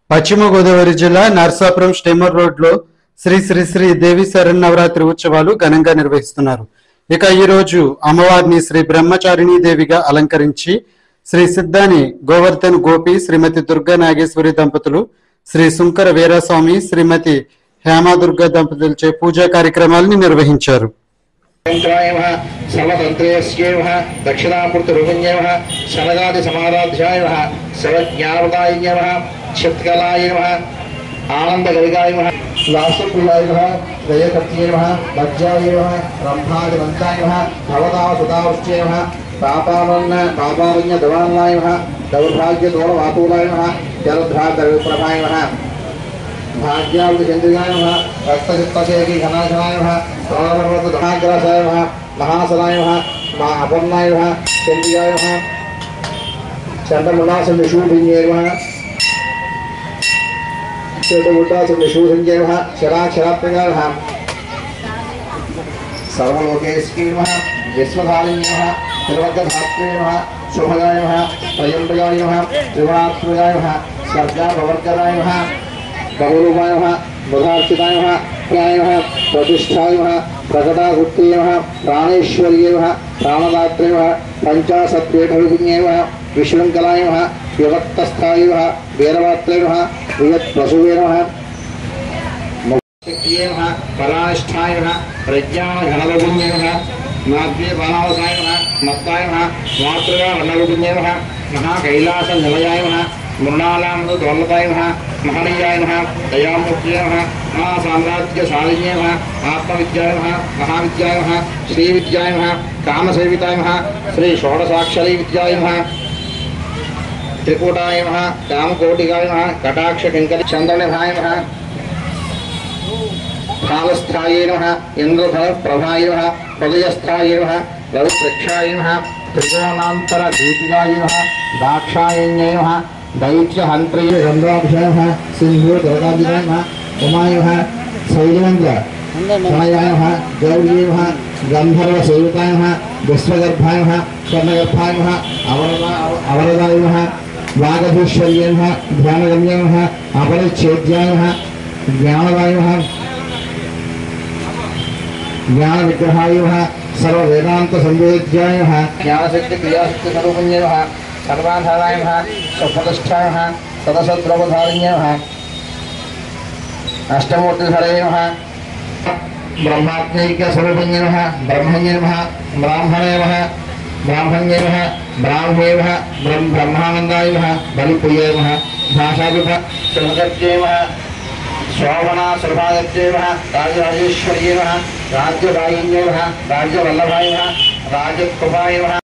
పశ్చిమ గోదావరి జిల్లా నర్సాపురం స్టెమర్ రోడ్ లో శ్రీ శ్రీ శ్రీ దేవి శరన్నవరాత్రి ఉత్సవాలు ఘనంగా నిర్వహిస్తున్నారు. ఇక ఈ రోజు అమ్మవారిని శ్రీ బ్రహ్మచారిణీ దేవిగా అలంకరించి శ్రీ సిద్ధాని గోవర్ధన్ గోపి, శ్రీమతి దుర్గా నాగేశ్వరి దంపతులు, శ్రీ శుంకర వీరస్వామి, శ్రీమతి హేమదుర్గ దంపతులచే పూజా కార్యక్రమాలను నిర్వహించారు. सर्वतंत्रेस्येवः दक्षिणामूर्तिरूपिण्येवः शनगादि समाराध्यायः सर्वज्ञानप्रदायिन्येवः चित्कलायेवः आनन्दगविकायेवः लासप्रियायेवः दयकर्त्येवः लज्जायेवः रम्भादिमन्त्रायेवः भवतासुतावृष्ट्येवः पापारण्य दवान्नायेवः दौर्भाग्यदोषवातूलायेवः जलध्रातविप्रभायेवः भाग्यावृचन्द्रियायेवः रक्तचित्तशेखी घनाघनायेवः सोमपर्वतधनाग्रासायेवः महासनायः अपर्णायः चन्द्रियायः चण्डमुण्डासनिषूभिन्येवः चण्डमुण्डासनिषूभिन्येवः क्षराक्षरात्मकायः सर्वलोकेस्कीर्मः विश्वधारिण्यः त्रिवर्गधात्रेयः शुभगायः त्रयम्बगायः त्रिगुणात्मकायः स्वर्गाभवर्गदायः बहुरूपायः बुधार्चितायः प्रायः प्रतिष्ठायः प्रकटाकृत्येवः प्राणेश्वर्येवः प्राणदात्रेवः पञ्चाशत्पीठविपुण्येवः विशृङ्खलायः विभक्तस्थायः वीरवात्रेवः बृहत्प्रसुवेवः मुक्तियेवः परानिष्ठायः प्रज्ञानघनविपुण्येवः नाद्यपानावसायः मत्तायः मातृकावर्णविपुण्येवः महाकैलासनिलयायः मृणालामृतोल्लतायः महनीयायः दयामूर्तयः महासाम्राज्यशालिन्यः आत्मविद्यायः महाविद्यायः श्रीविद्यायः कामसेवितायः श्री षोडशाक्षरी विद्यायः त्रिकूटायः कामकोटिकायः कटाक्षकिङ्करी चन्द्रनिभायः कालस्थायेनः इन्द्रधरप्रभायः हृदयस्थायेनः रविवृक्षायः त्रिकोणान्तरदीपिकायः दाक्षायण्येनः दैत्यहन्त्रे गन्धाभिषयः सिंहो दर्गाभिषयः उमायः शैलेन्द्र प्रणयायः गौरीयः गन्धर्वसेवितायः विश्वगर्भायः स्वर्णगर्भायः अवरदायः वागधीश्वर्यः ध्यानगम्यः अपरिच्छेद्यायः ज्ञानदायः ज्ञानविग्रहायः सर्ववेदान्तसंवेद्यायः ज्ञानशक्तिक्रियाशक्तिस्वरूपिण्यः सर्वाधारायः स्वप्रतिष्ठायः सदसद्ब्रह्मधारिण्यः अष्टमूर्तिधरेयः ब्रह्मात्मैक्यस्वरूपिण्यः ब्रह्मण्येवः ब्राह्मणेवः ब्राह्मण्येवः ब्राह्मेवः ब्रह्मानन्दायः बलिप्रियेवः भाषाभिः सुभगत्येवः शोभना सुभागत्येवः राजराजेश्वर्येवः राज्यदायिन्येवः राज्यवल्लभायः राजकृपायः